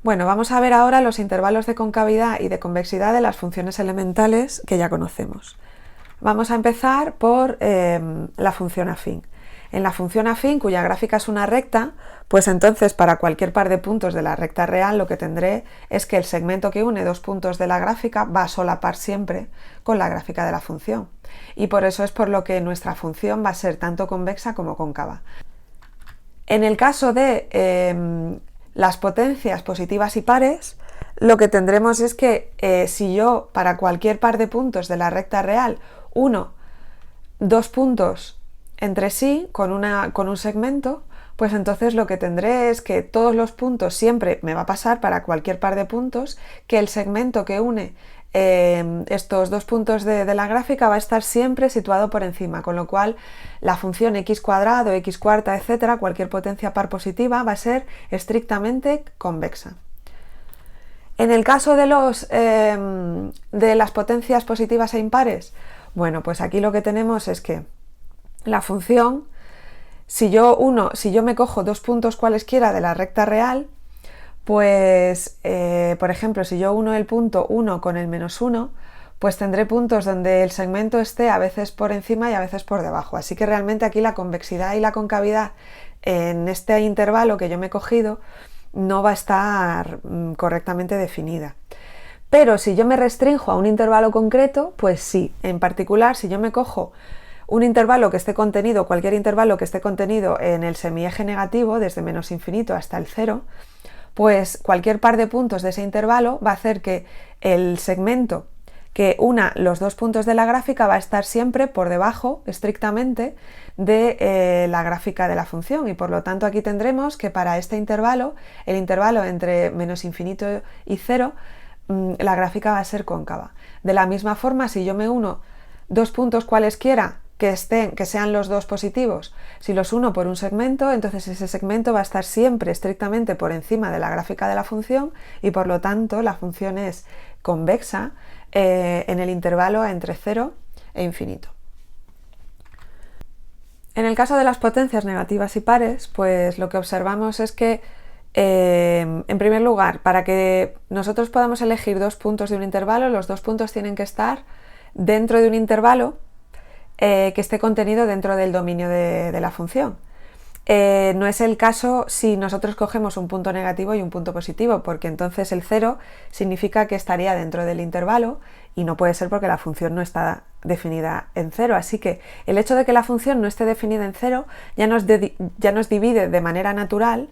Bueno, vamos a ver ahora los intervalos de concavidad y de convexidad de las funciones elementales que ya conocemos. Vamos a empezar por la función afín. En la función afín, cuya gráfica es una recta, pues entonces para cualquier par de puntos de la recta real lo que tendré es que el segmento que une dos puntos de la gráfica va a solapar siempre con la gráfica de la función. Y por eso es por lo que nuestra función va a ser tanto convexa como cóncava. En el caso de las potencias positivas y pares, lo que tendremos es que si yo para cualquier par de puntos de la recta real uno dos puntos entre sí con un segmento, pues entonces lo que tendré es que todos los puntos siempre me va a pasar para cualquier par de puntos que el segmento que une estos dos puntos de la gráfica va a estar siempre situado por encima, con lo cual la función x cuadrado, x cuarta, etcétera, cualquier potencia par positiva va a ser estrictamente convexa. En el caso de las potencias positivas e impares, bueno, pues aquí lo que tenemos es que la función, si yo me cojo dos puntos cualesquiera de la recta real, pues, por ejemplo, si yo uno el punto 1 con el menos 1, pues tendré puntos donde el segmento esté a veces por encima y a veces por debajo. Así que realmente aquí la convexidad y la concavidad en este intervalo que yo me he cogido no va a estar correctamente definida. Pero si yo me restrinjo a un intervalo concreto, pues sí. En particular, si yo me cojo un intervalo que esté contenido, cualquier intervalo que esté contenido en el semieje negativo, desde menos infinito hasta el 0, pues cualquier par de puntos de ese intervalo va a hacer que el segmento que una los dos puntos de la gráfica va a estar siempre por debajo, estrictamente, de la gráfica de la función, y por lo tanto aquí tendremos que para este intervalo, el intervalo entre menos infinito y 0, la gráfica va a ser cóncava. De la misma forma, si yo me uno dos puntos cualesquiera que sean los dos positivos, si los uno por un segmento, entonces ese segmento va a estar siempre estrictamente por encima de la gráfica de la función y por lo tanto la función es convexa en el intervalo entre 0 e infinito. En el caso de las potencias negativas y pares, pues lo que observamos es que en primer lugar, para que nosotros podamos elegir dos puntos de un intervalo, los dos puntos tienen que estar dentro de un intervalo que esté contenido dentro del dominio de la función. No es el caso si nosotros cogemos un punto negativo y un punto positivo, porque entonces el 0 significa que estaría dentro del intervalo y no puede ser porque la función no está definida en 0. Así que el hecho de que la función no esté definida en 0 ya nos divide de manera natural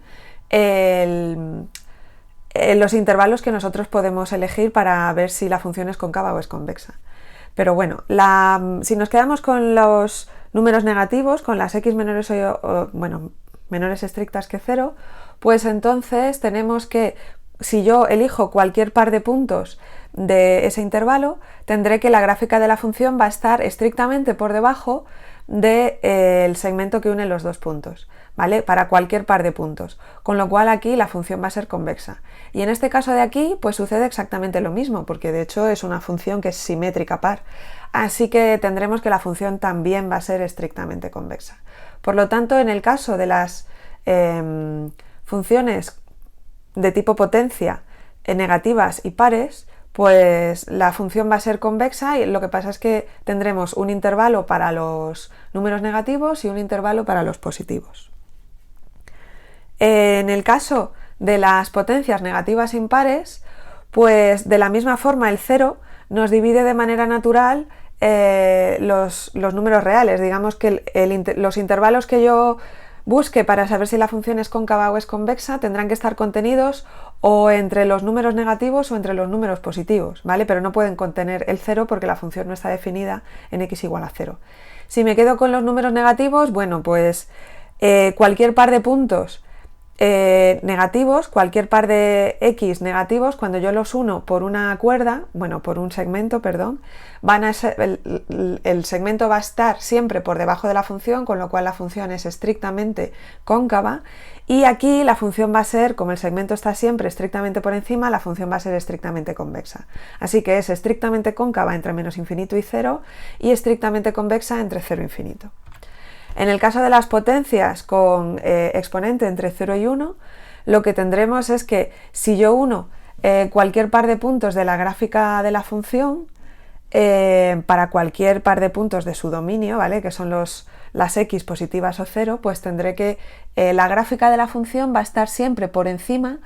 los intervalos que nosotros podemos elegir para ver si la función es cóncava o es convexa. Pero bueno, si nos quedamos con los números negativos, con las x menores menores estrictas que 0, pues entonces tenemos que, si yo elijo cualquier par de puntos de ese intervalo, tendré que la gráfica de la función va a estar estrictamente por debajo del segmento que une los dos puntos, ¿vale? Para cualquier par de puntos, con lo cual aquí la función va a ser convexa. Y en este caso de aquí, pues sucede exactamente lo mismo, porque de hecho es una función que es simétrica par, así que tendremos que la función también va a ser estrictamente convexa. Por lo tanto, en el caso de las funciones de tipo potencia negativas y pares, pues la función va a ser convexa y lo que pasa es que tendremos un intervalo para los números negativos y un intervalo para los positivos. En el caso de las potencias negativas impares, pues de la misma forma el 0 nos divide de manera natural los números reales. Digamos que los intervalos que yo busque para saber si la función es cóncava o es convexa tendrán que estar contenidos o entre los números negativos o entre los números positivos, ¿vale? Pero no pueden contener el 0 porque la función no está definida en x igual a 0. Si me quedo con los números negativos, bueno, pues cualquier par de puntos negativos, cualquier par de x negativos, cuando yo los uno por una cuerda, por un segmento, perdón, el segmento va a estar siempre por debajo de la función, con lo cual la función es estrictamente cóncava, y aquí la función va a ser, como el segmento está siempre estrictamente por encima, la función va a ser estrictamente convexa. Así que es estrictamente cóncava entre menos infinito y 0 y estrictamente convexa entre 0 e infinito. En el caso de las potencias con exponente entre 0 y 1, lo que tendremos es que si yo uno cualquier par de puntos de la gráfica de la función, para cualquier par de puntos de su dominio, ¿vale? Que son las x positivas o 0, pues tendré que la gráfica de la función va a estar siempre por encima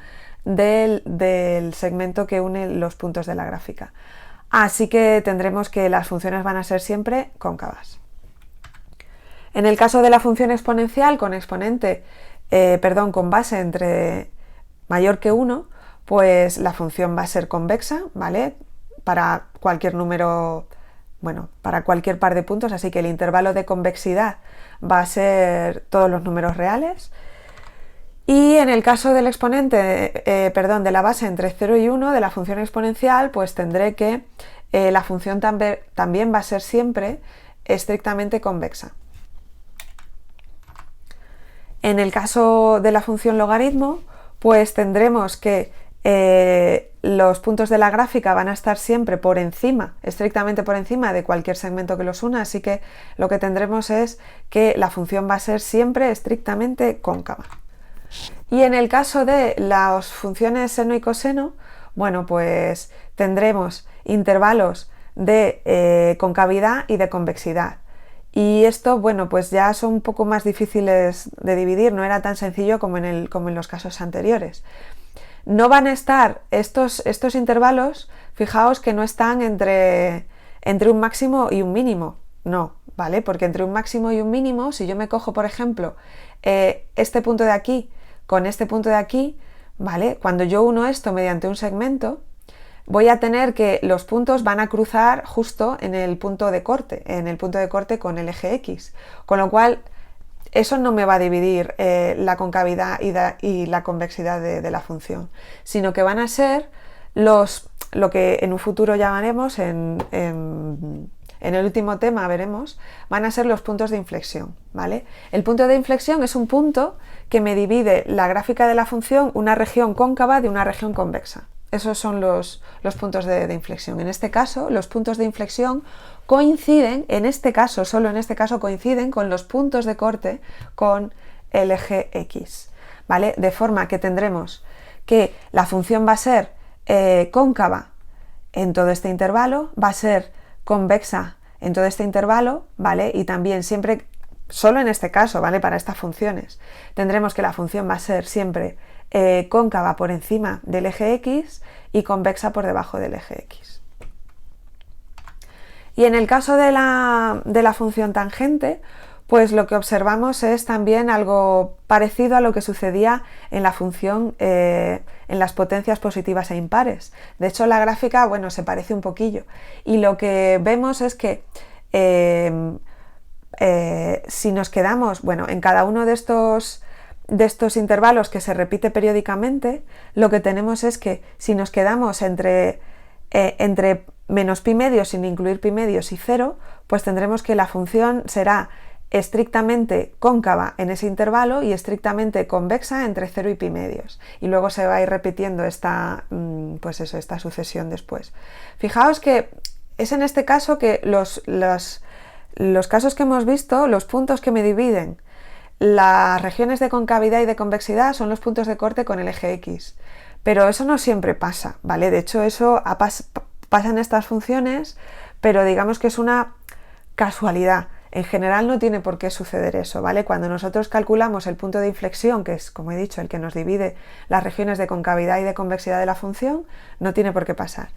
del segmento que une los puntos de la gráfica. Así que tendremos que las funciones van a ser siempre cóncavas. En el caso de la función exponencial con exponente, con base entre mayor que 1, pues la función va a ser convexa, ¿vale? Para cualquier número, bueno, para cualquier par de puntos, así que el intervalo de convexidad va a ser todos los números reales. Y en el caso del exponente, de la base entre 0 y 1 de la función exponencial, pues tendré que la función también va a ser siempre estrictamente convexa. En el caso de la función logaritmo, pues tendremos que los puntos de la gráfica van a estar siempre por encima, estrictamente por encima de cualquier segmento que los una, así que lo que tendremos es que la función va a ser siempre estrictamente cóncava. Y en el caso de las funciones seno y coseno, bueno, pues tendremos intervalos de concavidad y de convexidad. Y esto, bueno, pues ya son un poco más difíciles de dividir, no era tan sencillo como en los casos anteriores. No van a estar estos intervalos, fijaos que no están entre un máximo y un mínimo, no, ¿vale? Porque entre un máximo y un mínimo, si yo me cojo, por ejemplo, este punto de aquí con este punto de aquí, ¿vale? Cuando yo uno esto mediante un segmento, voy a tener que los puntos van a cruzar justo en el punto de corte con el eje X, con lo cual eso no me va a dividir la concavidad y la convexidad de la función, sino que van a ser lo que en un futuro llamaremos, en el último tema veremos, van a ser los puntos de inflexión, ¿vale? El punto de inflexión es un punto que me divide la gráfica de la función, una región cóncava de una región convexa. Esos son los puntos de inflexión. En este caso, los puntos de inflexión coinciden, solo en este caso coinciden con los puntos de corte con el eje X, ¿vale? De forma que tendremos que la función va a ser cóncava en todo este intervalo, va a ser convexa en todo este intervalo, ¿vale? Y también siempre, solo en este caso, ¿vale? Para estas funciones, tendremos que la función va a ser siempre cóncava por encima del eje X y convexa por debajo del eje X. Y en el caso de la función tangente, pues lo que observamos es también algo parecido a lo que sucedía en la función en las potencias positivas e impares. De hecho, la gráfica, bueno, se parece un poquillo. Y lo que vemos es que si nos quedamos, bueno, en cada uno de estos intervalos que se repite periódicamente, lo que tenemos es que si nos quedamos entre menos pi medios sin incluir pi medios y 0, pues tendremos que la función será estrictamente cóncava en ese intervalo y estrictamente convexa entre 0 y pi medios. Y luego se va a ir repitiendo esta sucesión después. Fijaos que es en este caso que los casos que hemos visto, los puntos que me dividen las regiones de concavidad y de convexidad son los puntos de corte con el eje X. Pero eso no siempre pasa, ¿vale? De hecho, eso pasa en estas funciones, pero digamos que es una casualidad. En general no tiene por qué suceder eso, ¿vale? Cuando nosotros calculamos el punto de inflexión, que es, como he dicho, el que nos divide las regiones de concavidad y de convexidad de la función, no tiene por qué pasar.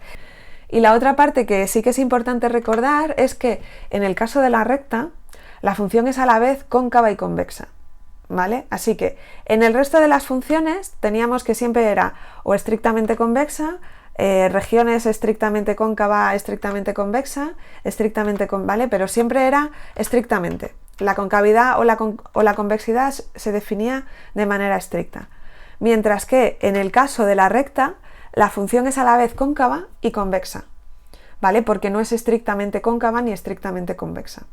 Y la otra parte que sí que es importante recordar es que en el caso de la recta, la función es a la vez cóncava y convexa, ¿vale? Así que en el resto de las funciones teníamos que siempre era o estrictamente convexa, regiones estrictamente cóncava, estrictamente convexa, ¿vale? Pero siempre era estrictamente. La concavidad o la convexidad se definía de manera estricta. Mientras que en el caso de la recta, la función es a la vez cóncava y convexa, ¿vale? Porque no es estrictamente cóncava ni estrictamente convexa.